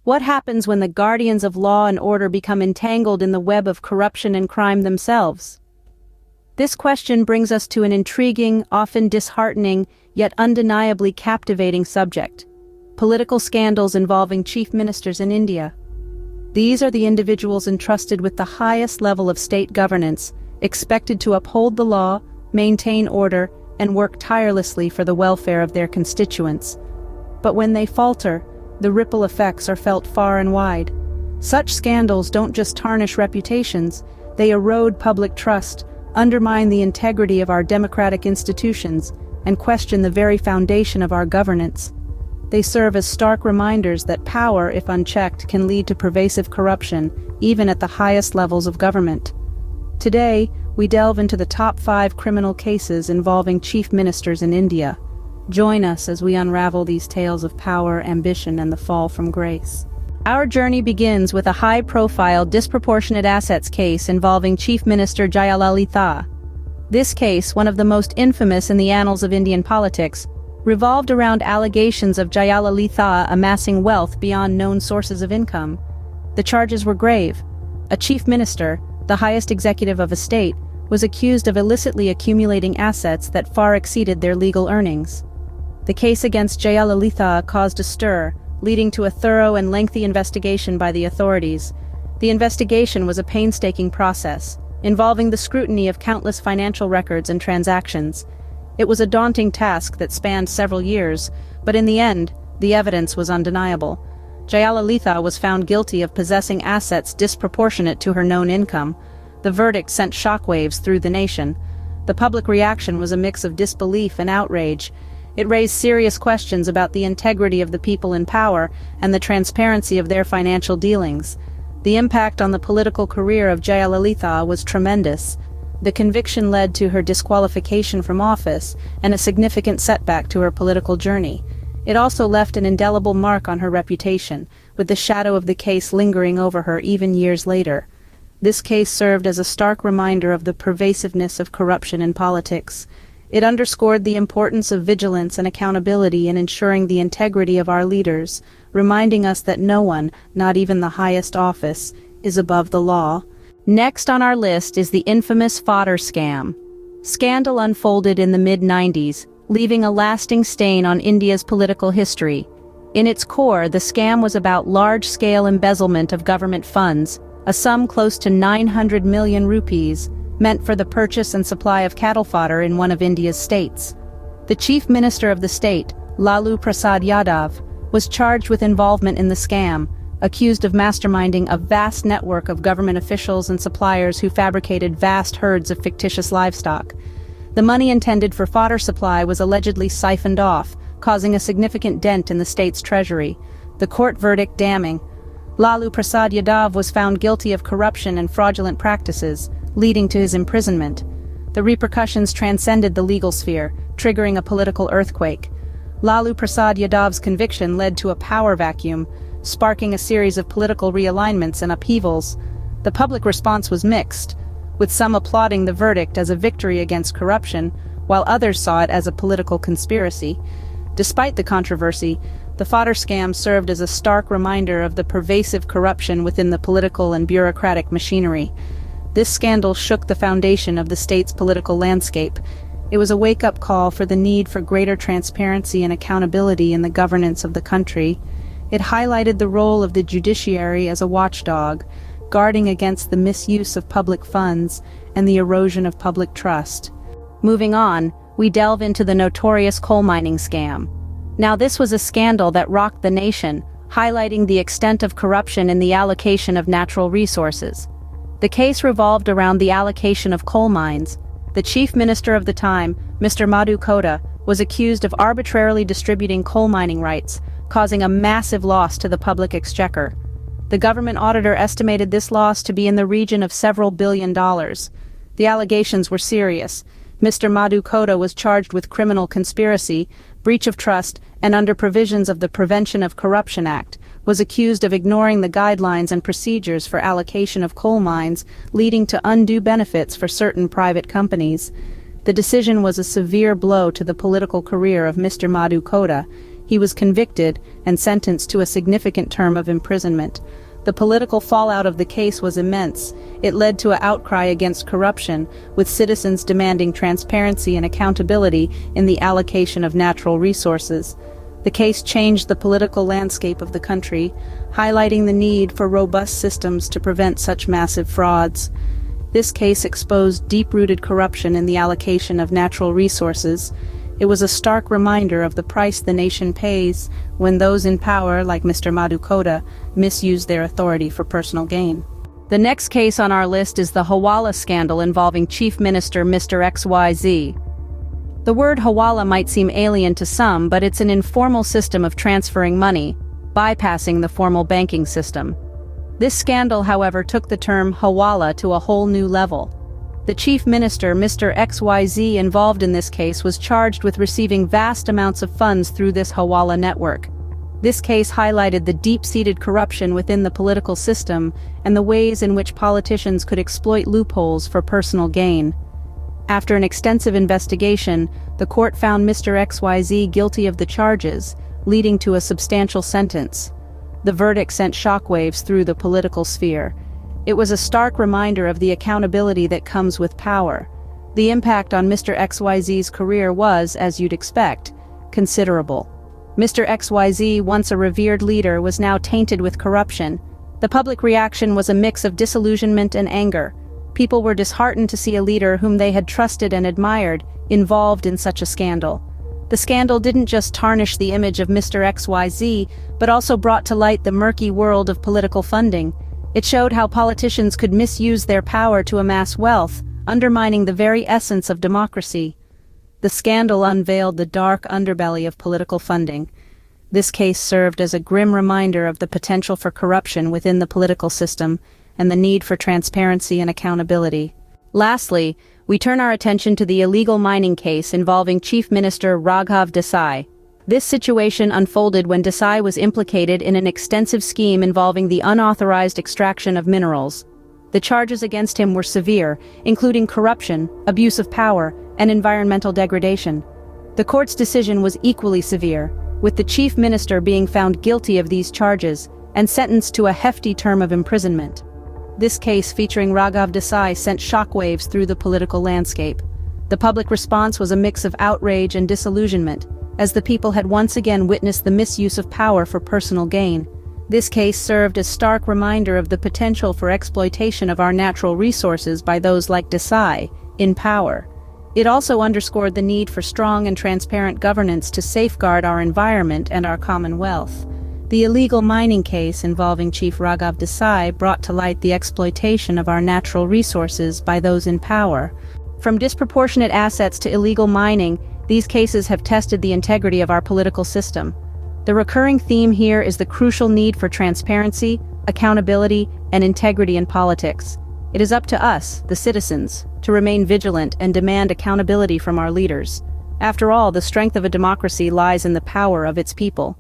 What happens when the guardians of law and order become entangled in the web of corruption and crime themselves? This question brings us to an intriguing, often disheartening, yet undeniably captivating subject: political scandals involving chief ministers in India. These are the individuals entrusted with the highest level of state governance, expected to uphold the law, maintain order, and work tirelessly for the welfare of their constituents. But when they falter, the ripple effects are felt far and wide. Such scandals don't just tarnish reputations, they erode public trust, undermine the integrity of our democratic institutions, and question the very foundation of our governance. They serve as stark reminders that power, if unchecked, can lead to pervasive corruption, even at the highest levels of government. Today, we delve into the top 5 criminal cases involving chief ministers in India. Join us as we unravel these tales of power, ambition, and the fall from grace. Our journey begins with a high-profile disproportionate assets case involving Chief Minister Jayalalitha. This case, one of the most infamous in the annals of Indian politics, revolved around allegations of Jayalalitha amassing wealth beyond known sources of income. The charges were grave. A chief minister, the highest executive of a state, was accused of illicitly accumulating assets that far exceeded their legal earnings. The case against Jayalalitha caused a stir, leading to a thorough and lengthy investigation by the authorities. The investigation was a painstaking process, involving the scrutiny of countless financial records and transactions. It was a daunting task that spanned several years, but in the end, the evidence was undeniable. Jayalalitha was found guilty of possessing assets disproportionate to her known income. The verdict sent shockwaves through the nation. The public reaction was a mix of disbelief and outrage. It raised serious questions about the integrity of the people in power and the transparency of their financial dealings. The impact on the political career of Jayalalitha was tremendous. The conviction led to her disqualification from office and a significant setback to her political journey. It also left an indelible mark on her reputation, with the shadow of the case lingering over her even years later. This case served as a stark reminder of the pervasiveness of corruption in politics. It underscored the importance of vigilance and accountability in ensuring the integrity of our leaders, reminding us that no one, not even the highest office, is above the law. Next on our list is the infamous fodder scam. Scandal unfolded in the mid-90s, leaving a lasting stain on India's political history. In its core, the scam was about large-scale embezzlement of government funds, a sum close to 900 million rupees, meant for the purchase and supply of cattle fodder in one of India's states. The chief minister of the state, Lalu Prasad Yadav, was charged with involvement in the scam, accused of masterminding a vast network of government officials and suppliers who fabricated vast herds of fictitious livestock. The money intended for fodder supply was allegedly siphoned off, causing a significant dent in the state's treasury. The court verdict damning. Lalu Prasad Yadav was found guilty of corruption and fraudulent practices, leading to his imprisonment. The repercussions transcended the legal sphere, triggering a political earthquake. Lalu Prasad Yadav's conviction led to a power vacuum, sparking a series of political realignments and upheavals. The public response was mixed, with some applauding the verdict as a victory against corruption, while others saw it as a political conspiracy. Despite the controversy, the fodder scam served as a stark reminder of the pervasive corruption within the political and bureaucratic machinery. This scandal shook the foundation of the state's political landscape. It was a wake-up call for the need for greater transparency and accountability in the governance of the country. It highlighted the role of the judiciary as a watchdog, guarding against the misuse of public funds and the erosion of public trust. Moving on, we delve into the notorious coal mining scam. Now, this was a scandal that rocked the nation, highlighting the extent of corruption in the allocation of natural resources. The case revolved around the allocation of coal mines. The chief minister of the time, Mr. Madhu Koda, was accused of arbitrarily distributing coal mining rights, causing a massive loss to the public exchequer. The government auditor estimated this loss to be in the region of several $billion. The allegations were serious. Mr. Madhu Koda was charged with criminal conspiracy, breach of trust, and under provisions of the Prevention of Corruption Act, was accused of ignoring the guidelines and procedures for allocation of coal mines, leading to undue benefits for certain private companies. The decision was a severe blow to the political career of Mr. Madhu Koda. He was convicted and sentenced to a significant term of imprisonment. The political fallout of the case was immense. It led to an outcry against corruption, with citizens demanding transparency and accountability in the allocation of natural resources. The case changed the political landscape of the country, highlighting the need for robust systems to prevent such massive frauds. This case exposed deep-rooted corruption in the allocation of natural resources. It was a stark reminder of the price the nation pays when those in power, like Mr. Madukota, misuse their authority for personal gain. The next case on our list is the Hawala scandal involving Chief Minister Mr. XYZ. The word Hawala might seem alien to some, but it's an informal system of transferring money, bypassing the formal banking system. This scandal, however, took the term Hawala to a whole new level. The chief minister, Mr. XYZ, involved in this case was charged with receiving vast amounts of funds through this Hawala network. This case highlighted the deep-seated corruption within the political system and the ways in which politicians could exploit loopholes for personal gain. After an extensive investigation, the court found Mr. XYZ guilty of the charges, leading to a substantial sentence. The verdict sent shockwaves through the political sphere. It was a stark reminder of the accountability that comes with power. The impact on Mr. XYZ's career was, as you'd expect, considerable. Mr. XYZ, once a revered leader, was now tainted with corruption. The public reaction was a mix of disillusionment and anger. People were disheartened to see a leader whom they had trusted and admired involved in such a scandal. The scandal didn't just tarnish the image of Mr. XYZ, but also brought to light the murky world of political funding. It showed how politicians could misuse their power to amass wealth, undermining the very essence of democracy. The scandal unveiled the dark underbelly of political funding. This case served as a grim reminder of the potential for corruption within the political system and the need for transparency and accountability. Lastly, we turn our attention to the illegal mining case involving Chief Minister Raghav Desai. This situation unfolded when Desai was implicated in an extensive scheme involving the unauthorized extraction of minerals. The charges against him were severe, including corruption, abuse of power, and environmental degradation. The court's decision was equally severe, with the chief minister being found guilty of these charges and sentenced to a hefty term of imprisonment. This case featuring Raghav Desai sent shockwaves through the political landscape. The public response was a mix of outrage and disillusionment, as the people had once again witnessed the misuse of power for personal gain. This case served as a stark reminder of the potential for exploitation of our natural resources by those like Desai, in power. It also underscored the need for strong and transparent governance to safeguard our environment and our common wealth. The illegal mining case involving Chief Raghav Desai brought to light the exploitation of our natural resources by those in power. From disproportionate assets to illegal mining, these cases have tested the integrity of our political system. The recurring theme here is the crucial need for transparency, accountability, and integrity in politics. It is up to us, the citizens, to remain vigilant and demand accountability from our leaders. After all, the strength of a democracy lies in the power of its people.